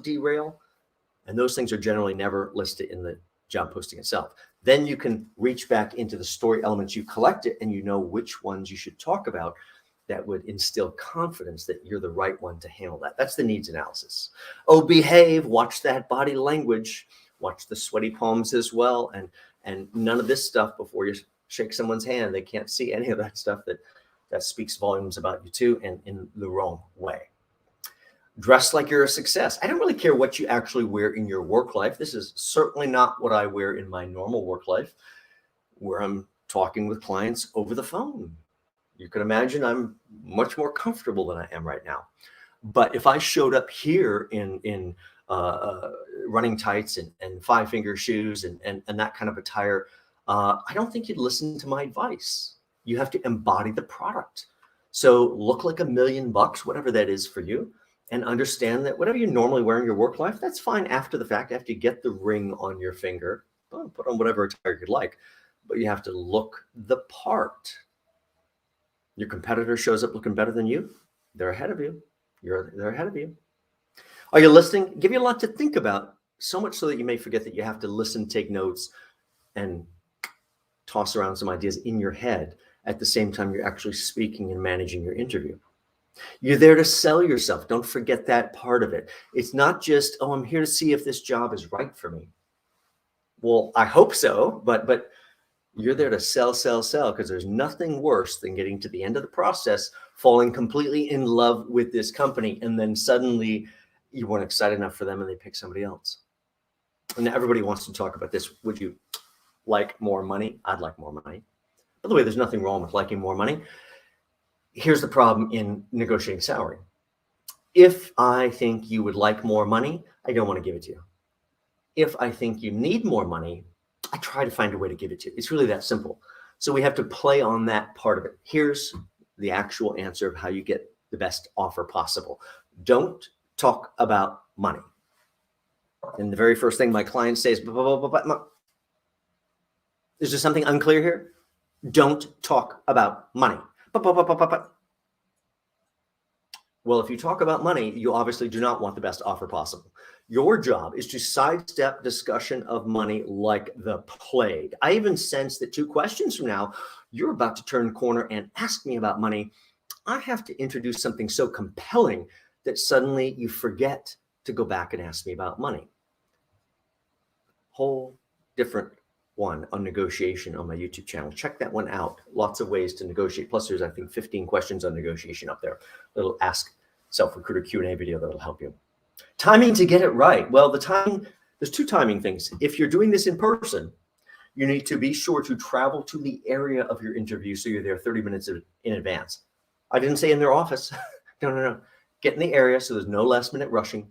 derail. And those things are generally never listed in the job posting itself. Then you can reach back into the story elements you collected, and you know which ones you should talk about that would instill confidence that you're the right one to handle that. That's the needs analysis. Oh, behave, watch that body language, watch the sweaty palms as well. And none of this stuff before you shake someone's hand. They can't see any of that stuff that speaks volumes about you too, and in the wrong way. Dress like you're a success. I don't really care what you actually wear in your work life. This is certainly not what I wear in my normal work life, where I'm talking with clients over the phone. You can imagine I'm much more comfortable than I am right now. But if I showed up here in running tights and five-finger shoes and that kind of attire, I don't think you'd listen to my advice. You have to embody the product. So look like $1 million, whatever that is for you, and understand that whatever you normally wear in your work life, that's fine after the fact. After you get the ring on your finger, put on whatever attire you'd like, but you have to look the part. Your competitor shows up looking better than you, they're ahead of you. They're ahead of you. Are you listening? Give you a lot to think about, so much so that you may forget that you have to listen, take notes, and toss around some ideas in your head at the same time you're actually speaking and managing your interview. You're there to sell yourself. Don't forget that part of it. It's not just, oh, I'm here to see if this job is right for me. Well, I hope so, but you're there to sell, because there's nothing worse than getting to the end of the process, falling completely in love with this company, and then suddenly you weren't excited enough for them and they pick somebody else. And everybody wants to talk about this. Would you like more money? I'd like more money. By the way, there's nothing wrong with liking more money. Here's the problem in negotiating salary. If I think you would like more money, I don't want to give it to you. If I think you need more money, I try to find a way to give it to you. It's really that simple. So we have to play on that part of it. Here's the actual answer of how you get the best offer possible. Don't talk about money. And the very first thing my client says, is there something unclear here? Don't talk about money. Well, if you talk about money, you obviously do not want the best offer possible. Your job is to sidestep discussion of money like the plague. I even sense that 2 questions from now, you're about to turn the corner and ask me about money. I have to introduce something so compelling that suddenly you forget to go back and ask me about money. Whole different one on negotiation on my YouTube channel. Check that one out. Lots of ways to negotiate. Plus there's, I think, 15 questions on negotiation up there. Little Ask Self-Recruiter Q&A video that'll help you. Timing to get it right. Well, the timing, there's 2 timing things. If you're doing this in person, you need to be sure to travel to the area of your interview so you're there 30 minutes in advance. I didn't say in their office. No. Get in the area so there's no last minute rushing.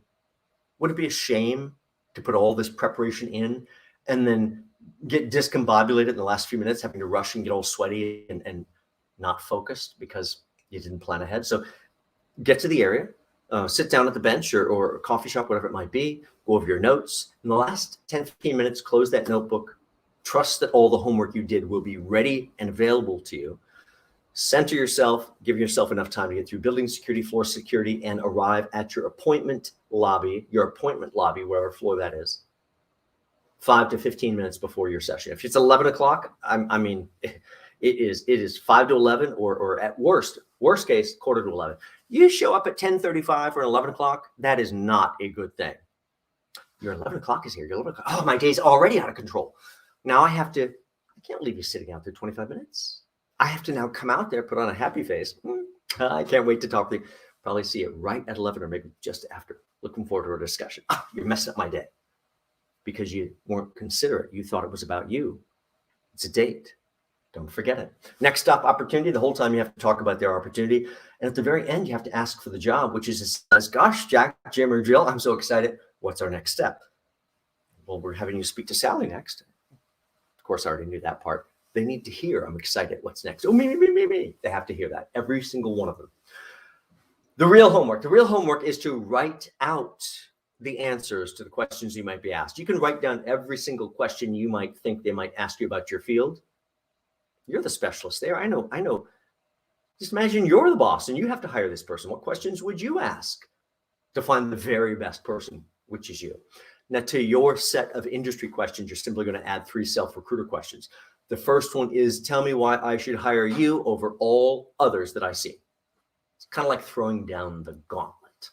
Would it be a shame to put all this preparation in and then get discombobulated in the last few minutes, having to rush and get all sweaty and not focused because you didn't plan ahead? So get to the area, sit down at the bench or a coffee shop, whatever it might be, go over your notes. In the last 10, 15 minutes, close that notebook. Trust that all the homework you did will be ready and available to you. Center yourself, give yourself enough time to get through building security, floor security, and arrive at your appointment lobby, wherever floor that is, 5 to 15 minutes before your session. If it's 11 o'clock, I mean, it is 5 to 11 or at worst case, quarter to 11. You show up at 10:35 or 11 o'clock, that is not a good thing. Your 11 o'clock is here. Your 11 o'clock. Oh, my day's already out of control. Now I have to I can't leave you sitting out there 25 minutes. I have to now come out there, put on a happy face. I can't wait to talk to you. Probably see it right at 11 or maybe just after. Looking forward to our discussion. You're messing up my day because you weren't considerate. You thought it was about you. It's a date. Don't forget it. Next stop opportunity. The whole time you have to talk about their opportunity. And at the very end, you have to ask for the job, which is, gosh, Jack, Jim, or Jill, I'm so excited. What's our next step? Well, we're having you speak to Sally next. Of course, I already knew that part. They need to hear, I'm excited. What's next? Oh, me. They have to hear that. Every single one of them. The real homework. The real homework is to write out the answers to the questions you might be asked. You can write down every single question you might think they might ask you about your field. You're the specialist there. I know. Just imagine you're the boss and you have to hire this person. What questions would you ask to find the very best person, which is you? Now, to your set of industry questions, you're simply going to add 3 self-recruiter questions. The first one is, tell me why I should hire you over all others that I see. It's kind of like throwing down the gauntlet.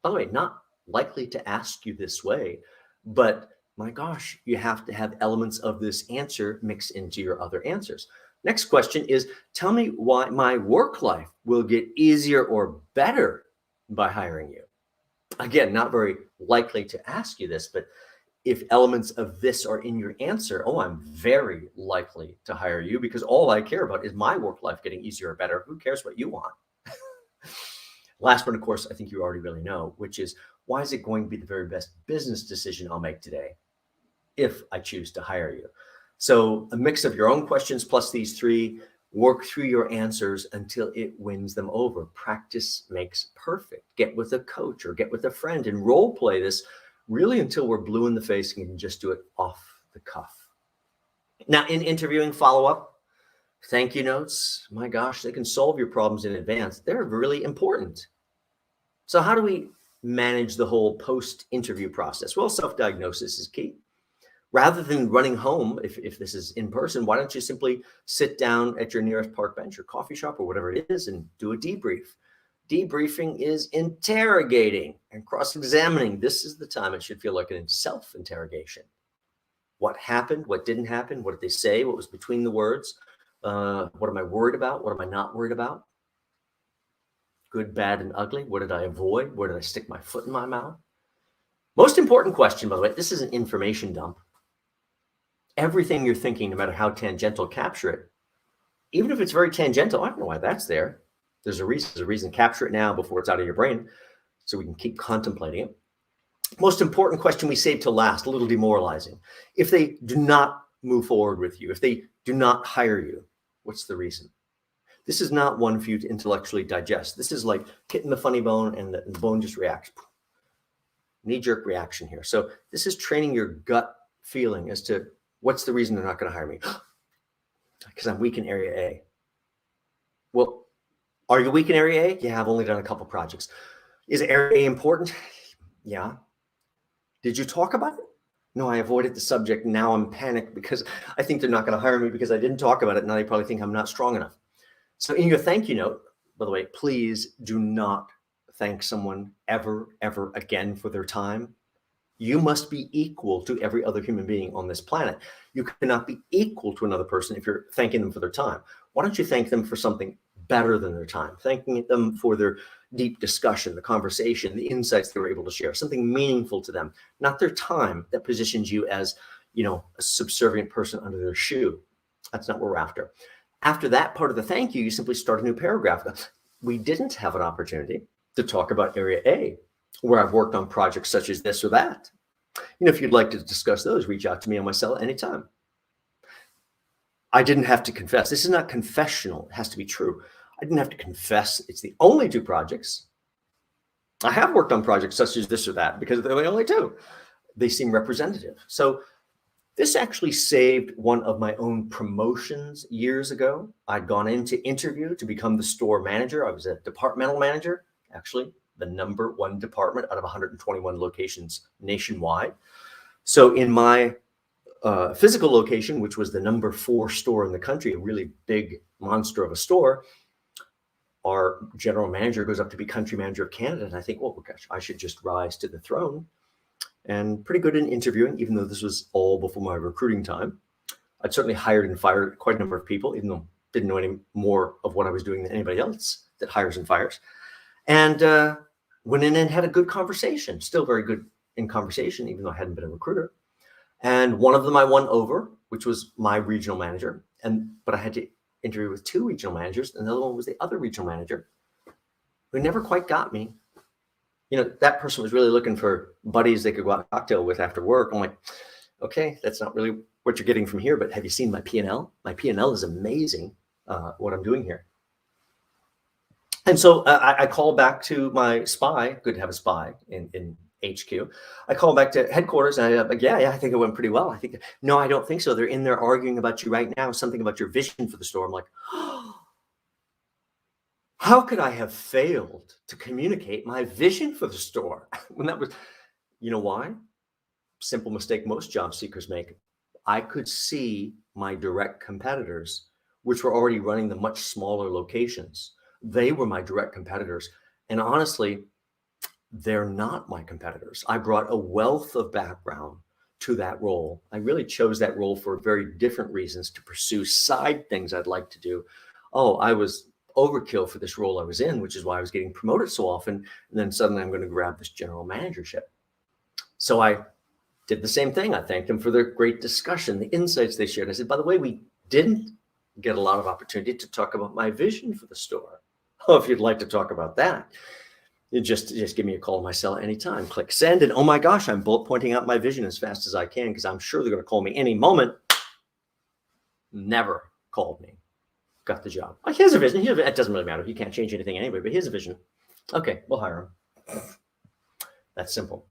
By the way, not likely to ask you this way, but my gosh, you have to have elements of this answer mixed into your other answers. Next question is, tell me why my work life will get easier or better by hiring you. Again, not very likely to ask you this, but if elements of this are in your answer, I'm very likely to hire you because all I care about is my work life getting easier or better. Who cares what you want? Last one, of course, I think you already really know, which is, why is it going to be the very best business decision I'll make today if I choose to hire you? So a mix of your own questions plus these 3, work through your answers until it wins them over. Practice makes perfect. Get with a coach or get with a friend and role play this really until we're blue in the face and you can just do it off the cuff. Now, in interviewing follow-up, thank you notes, my gosh, they can solve your problems in advance. They're really important. So how do we manage the whole post-interview process? Well, self-diagnosis is key. Rather than running home, if this is in person, why don't you simply sit down at your nearest park bench or coffee shop or whatever it is and do a debrief? Debriefing is interrogating and cross-examining. This is the time it should feel like a self-interrogation. What happened? What didn't happen? What did they say? What was between the words? What am I worried about? What am I not worried about? Good, bad, and ugly. What did I avoid? Where did I stick my foot in my mouth? Most important question, by the way, this is an information dump. Everything you're thinking, no matter how tangential, capture it. Even if it's very tangential, I don't know why that's there. There's a reason. Capture it now before it's out of your brain so we can keep contemplating it. Most important question we save till last, a little demoralizing. If they do not move forward with you, if they do not hire you, what's the reason? This is not one for you to intellectually digest. This is like hitting the funny bone and the bone just reacts. Knee-jerk reaction here. So this is training your gut feeling as to what's the reason they're not going to hire me? Because I'm weak in area A. Well, are you weak in area A? Yeah, I've only done a couple projects. Is area A important? Yeah. Did you talk about it? No, I avoided the subject. Now I'm panicked because I think they're not going to hire me because I didn't talk about it. Now they probably think I'm not strong enough. So in your thank you note, by the way, please do not thank someone ever again for their time. You must be equal to every other human being on this planet. You cannot be equal to another person if you're thanking them for their time. Why don't you thank them for something better than their time? Thanking them for their deep discussion, the conversation, the insights they were able to share, something meaningful to them, not their time that positions you as, a subservient person under their shoe. That's not what we're after. After that part of the thank you, you simply start a new paragraph. We didn't have an opportunity to talk about area A, where I've worked on projects such as this or that. If you'd like to discuss those, reach out to me on my cell anytime. I didn't have to confess. This is not confessional. It has to be true. I didn't have to confess it's the only 2 projects. I have worked on projects such as this or that because they're the only 2. They seem representative. So this actually saved one of my own promotions years ago. I'd gone into interview to become the store manager. I was a departmental manager, actually the #1 department out of 121 locations nationwide. So in my physical location, which was the #4 store in the country, a really big monster of a store, our general manager goes up to be country manager of Canada. And I think, oh gosh, I should just rise to the throne. And pretty good in interviewing, even though this was all before my recruiting time. I'd certainly hired and fired quite a number of people, even though I didn't know any more of what I was doing than anybody else that hires and fires. And went in and had a good conversation, still very good in conversation, even though I hadn't been a recruiter. And one of them I won over, which was my regional manager. But I had to interview with 2 regional managers. And the other one was the other regional manager who never quite got me. You know, that person was really looking for buddies they could go out cocktail with after work. I'm like, okay, that's not really what you're getting from here, but have you seen my P&L? My P&L is amazing, what I'm doing here. And so I call back to my spy. Good to have a spy in HQ. I call back to headquarters and I'm like, yeah, I think it went pretty well. No, I don't think so. They're in there arguing about you right now, something about your vision for the store. I'm like, oh, how could I have failed to communicate my vision for the store? When that was, you know why? Simple mistake most job seekers make. I could see my direct competitors, which were already running the much smaller locations. They were my direct competitors. And honestly, they're not my competitors. I brought a wealth of background to that role. I really chose that role for very different reasons, to pursue side things I'd like to do. Oh, I was overkill for this role I was in, which is why I was getting promoted so often. And then suddenly I'm going to grab this general managership. So I did the same thing. I thanked them for their great discussion, the insights they shared. I said, by the way, we didn't get a lot of opportunity to talk about my vision for the store. Oh, if you'd like to talk about that, you just give me a call on my cell anytime. Click send, and oh my gosh, I'm bullet pointing out my vision as fast as I can because I'm sure they're going to call me any moment. Never called me. Got the job. Oh, here's a vision. It doesn't really matter. You can't change anything anyway, but here's a vision. Okay, we'll hire him. That's simple.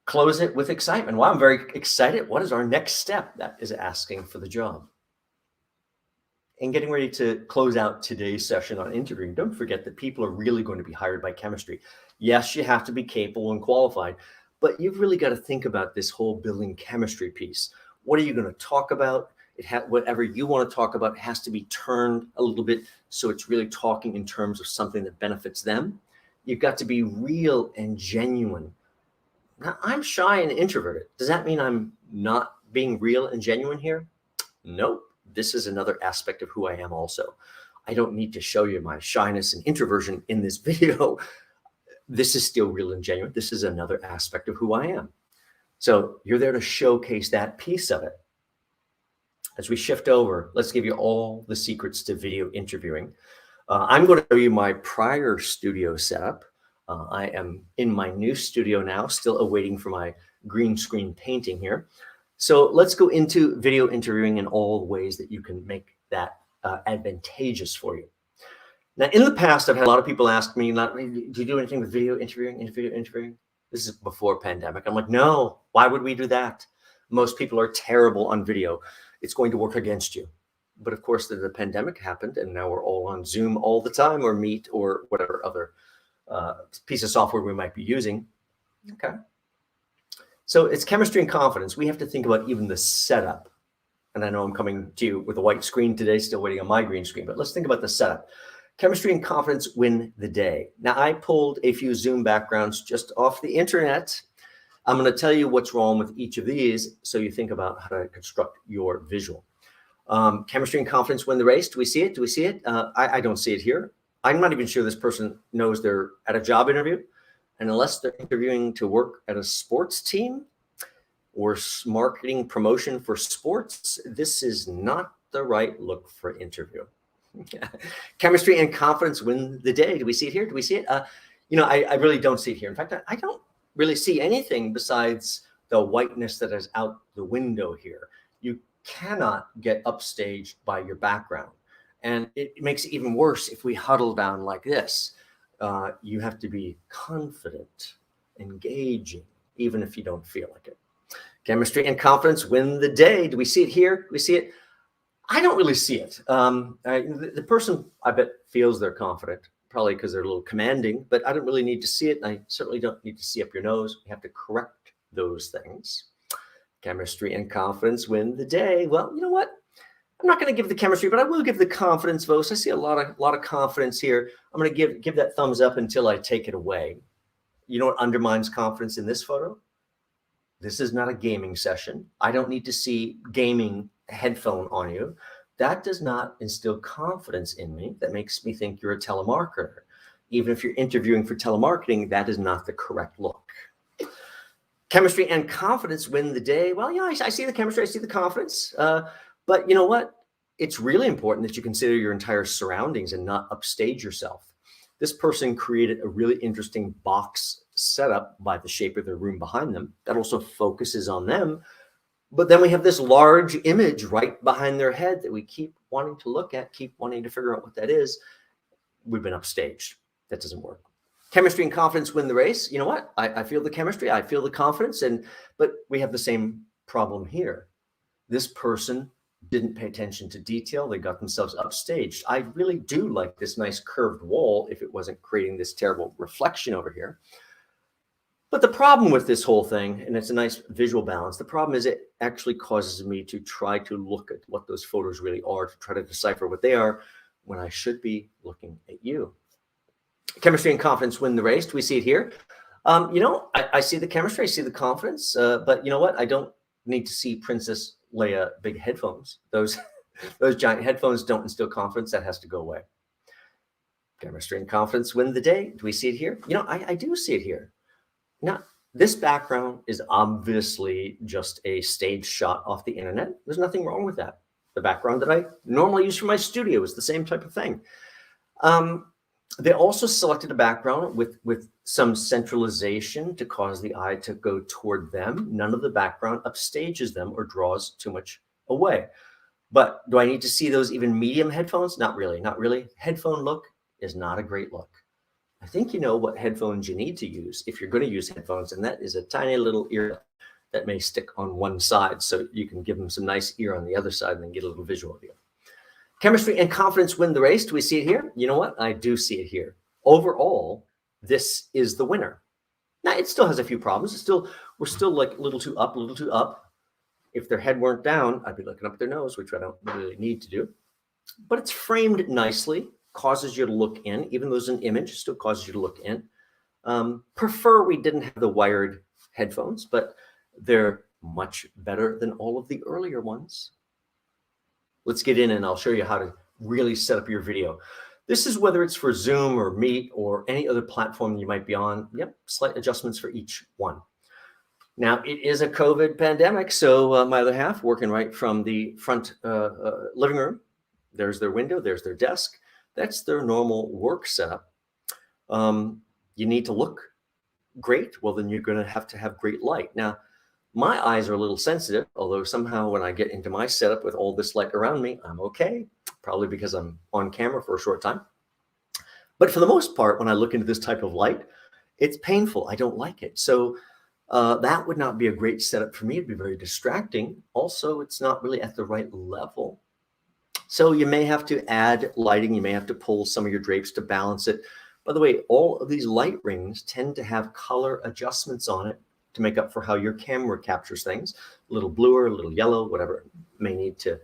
Close it with excitement. Wow, I'm very excited. What is our next step? That is asking for the job. And getting ready to close out today's session on interviewing, don't forget that people are really going to be hired by chemistry. Yes, you have to be capable and qualified, but you've really got to think about this whole building chemistry piece. What are you going to talk about? Whatever you want to talk about has to be turned a little bit so it's really talking in terms of something that benefits them. You've got to be real and genuine. Now, I'm shy and introverted. Does that mean I'm not being real and genuine here? Nope. This is another aspect of who I am also. I don't need to show you my shyness and introversion in this video. This is still real and genuine. This is another aspect of who I am. So you're there to showcase that piece of it. As we shift over, let's give you all the secrets to video interviewing. I'm going to show you my prior studio setup. I am in my new studio now, still awaiting for my green screen painting here. So let's go into video interviewing in all the ways that you can make that advantageous for you. Now, in the past, I've had a lot of people ask me, do you do anything with video interviewing? This is before pandemic. I'm like, no, why would we do that? Most people are terrible on video. It's going to work against you. But of course, the pandemic happened, and now we're all on Zoom all the time, or Meet, or whatever other piece of software we might be using. Okay. So it's chemistry and confidence. We have to think about even the setup. And I know I'm coming to you with a white screen today, still waiting on my green screen, but let's think about the setup. Chemistry and confidence win the day. Now, I pulled a few Zoom backgrounds just off the internet. I'm going to tell you what's wrong with each of these so you think about how to construct your visual. Chemistry and confidence win the race. Do we see it? Do we see it? I don't see it here. I'm not even sure this person knows they're at a job interview. And unless they're interviewing to work at a sports team or marketing promotion for sports, this is not the right look for interview. Chemistry and confidence win the day. Do we see it here? Do we see it? I really don't see it here. In fact, I don't really see anything besides the whiteness that is out the window here. You cannot get upstaged by your background. And it makes it even worse if we huddle down like this. You have to be confident, engaging, even if you don't feel like it. Chemistry and confidence win the day. Do we see it here? Do we see it? I don't really see it. The person, I bet, feels they're confident, probably because they're a little commanding, but I don't really need to see it. I certainly don't need to see up your nose. We have to correct those things. Chemistry and confidence win the day. Well, you know what? I'm not going to give the chemistry, but I will give the confidence votes. I see a lot of confidence here. I'm going to give that thumbs up until I take it away. You know what undermines confidence in this photo? This is not a gaming session. I don't need to see gaming headphone on you. That does not instill confidence in me. That makes me think you're a telemarketer. Even if you're interviewing for telemarketing, that is not the correct look. Chemistry and confidence win the day. Well, yeah, I see the chemistry, I see the confidence. But you know what? It's really important that you consider your entire surroundings and not upstage yourself. This person created a really interesting box setup by the shape of their room behind them that also focuses on them. But then we have this large image right behind their head that we keep wanting to look at, keep wanting to figure out what that is. We've been upstaged. That doesn't work. Chemistry and confidence win the race. You know what? I feel the chemistry. I feel the confidence. But we have the same problem here. This person didn't pay attention to detail. They got themselves upstaged. I really do like this nice curved wall if it wasn't creating this terrible reflection over here. But the problem with this whole thing, and it's a nice visual balance, the problem is it actually causes me to try to look at what those photos really are, to try to decipher what they are, when I should be looking at you. Chemistry and confidence win the race. Do we see it here? I see the chemistry, I see the confidence, but you know what? I don't need to see Princess Leia big headphones. Those giant headphones don't instill confidence. That has to go away. Chemistry and confidence win the day. Do we see it here? I do see it here. Now, this background is obviously just a stage shot off the internet. There's nothing wrong with that. The background that I normally use for my studio is the same type of thing. They also selected a background with some centralization to cause the eye to go toward them. None of the background upstages them or draws too much away. But do I need to see those even medium headphones? Not really, not really. Headphone look is not a great look. I think you know what headphones you need to use if you're going to use headphones, and that is a tiny little ear that may stick on one side so you can give them some nice ear on the other side and then get a little visual of you. Chemistry and confidence win the race. Do we see it here? You know what? I do see it here. Overall, this is the winner. Now, it still has a few problems. We're still like a little too up, a little too up. If their head weren't down, I'd be looking up at their nose, which I don't really need to do. But it's framed nicely, causes you to look in. Even though it's an image, it still causes you to look in. Prefer we didn't have the wired headphones, but they're much better than all of the earlier ones. Let's get in and I'll show you how to really set up your video. This is whether it's for Zoom or Meet or any other platform you might be on. Yep, slight adjustments for each one. Now, it is a COVID pandemic, so my other half working right from the front living room. There's their window, there's their desk. That's their normal work setup. You need to look great. Well, then you're going to have great light. Now, my eyes are a little sensitive, although somehow when I get into my setup with all this light around me, I'm okay. Probably because I'm on camera for a short time. But for the most part, when I look into this type of light, it's painful. I don't like it. So that would not be a great setup for me. It'd be very distracting. Also, it's not really at the right level. So you may have to add lighting. You may have to pull some of your drapes to balance it. By the way, all of these light rings tend to have color adjustments on it to make up for how your camera captures things. A little bluer, a little yellow, whatever may need to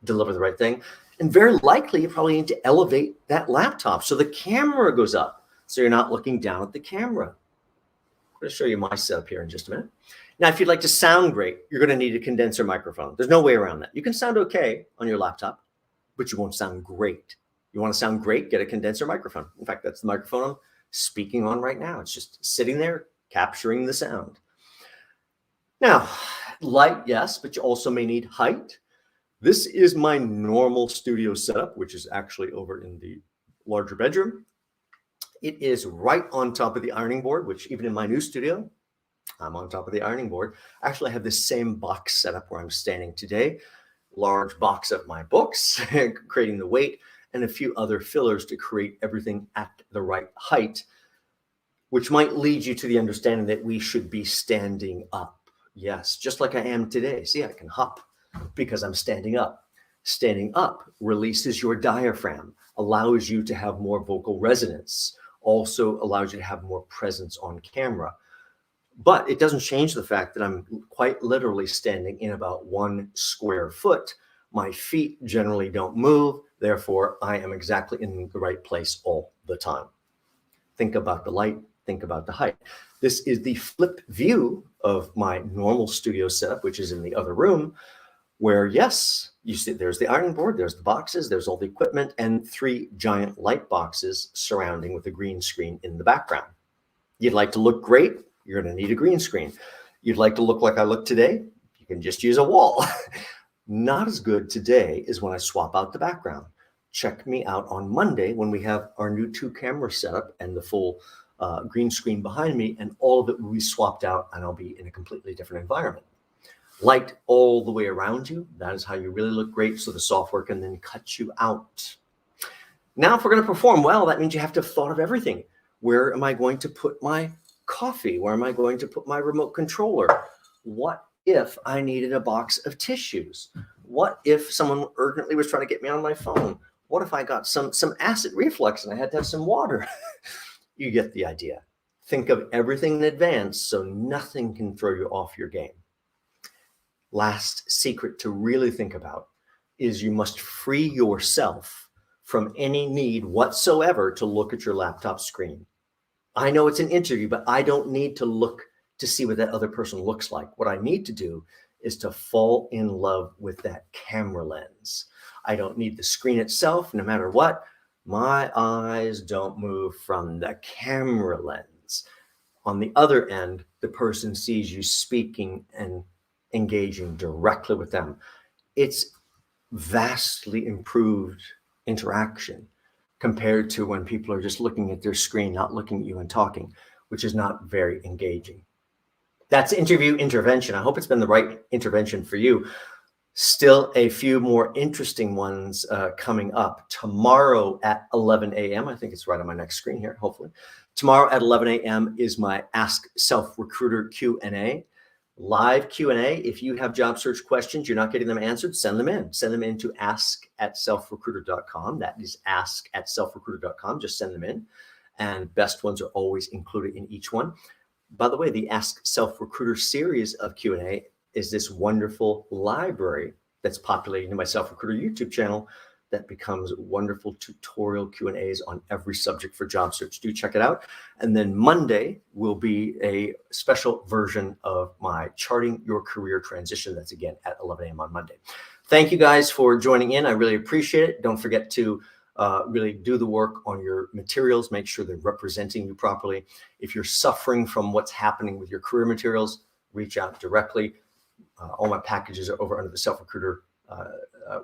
deliver the right thing. And very likely you probably need to elevate that laptop so the camera goes up so you're not looking down at the camera. I'm going to show you my setup here in just a minute. Now, if you'd like to sound great, you're going to need a condenser microphone. There's no way around that. You can sound okay on your laptop, but you won't sound great. You want to sound great, get a condenser microphone. In fact, that's the microphone I'm speaking on right now. It's just sitting there capturing the sound. Now, light, yes, but you also may need height. This is my normal studio setup, which is actually over in the larger bedroom. It is right on top of the ironing board, which even in my new studio, I'm on top of the ironing board. Actually, I have this same box setup where I'm standing today. Large box of my books, creating the weight, and a few other fillers to create everything at the right height, which might lead you to the understanding that we should be standing up. Yes, just like I am today. See, I can hop because I'm standing up. Standing up releases your diaphragm, allows you to have more vocal resonance, also allows you to have more presence on camera. But it doesn't change the fact that I'm quite literally standing in about 1 square foot. My feet generally don't move. Therefore, I am exactly in the right place all the time. Think about the light. think about the height. This is the flip view of my normal studio setup, which is in the other room, where, yes, you see there's the ironing board, there's the boxes, there's all the equipment, and 3 giant light boxes surrounding with a green screen in the background. You'd like to look great, you're going to need a green screen. You'd like to look like I look today, you can just use a wall. Not as good today as when I swap out the background. Check me out on Monday when we have our new 2-camera setup and the full green screen behind me, and all of it will be swapped out and I'll be in a completely different environment. Light all the way around you. That is how you really look great, so the software can then cut you out. Now, if we're going to perform well, that means you have to have thought of everything. Where am I going to put my coffee? Where am I going to put my remote controller? What if I needed a box of tissues? What if someone urgently was trying to get me on my phone? What if I got some acid reflux and I had to have some water? You get the idea. Think of everything in advance so nothing can throw you off your game. Last secret to really think about is you must free yourself from any need whatsoever to look at your laptop screen. I know it's an interview, but I don't need to look to see what that other person looks like. What I need to do is to fall in love with that camera lens. I don't need the screen itself, no matter what. My eyes don't move from the camera lens. On the other end, the person sees you speaking and engaging directly with them. It's vastly improved interaction compared to when people are just looking at their screen, not looking at you and talking, which is not very engaging. That's interview intervention. I hope it's been the right intervention for you. Still a few more interesting ones coming up. Tomorrow at 11 a.m., I think it's right on my next screen here, hopefully. Tomorrow at 11 a.m. is my Ask Self-Recruiter Q&A. Live Q&A. If you have job search questions, you're not getting them answered, send them in. Send them in to ask@selfrecruiter.com. That is ask@selfrecruiter.com. Just send them in. And best ones are always included in each one. By the way, the Ask Self-Recruiter series of Q&A is this wonderful library that's populating in my Self-Recruiter YouTube channel that becomes wonderful tutorial Q&As on every subject for job search. Do check it out. And then Monday will be a special version of my Charting Your Career Transition. That's again at 11 a.m. on Monday. Thank you guys for joining in. I really appreciate it. Don't forget to really do the work on your materials. Make sure they're representing you properly. If you're suffering from what's happening with your career materials, reach out directly. All my packages are over under the Self-Recruiter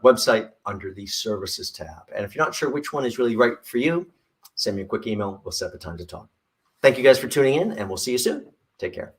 website under the services tab. And if you're not sure which one is really right for you, send me a quick email. We'll set up a time to talk. Thank you guys for tuning in, and we'll see you soon. Take care.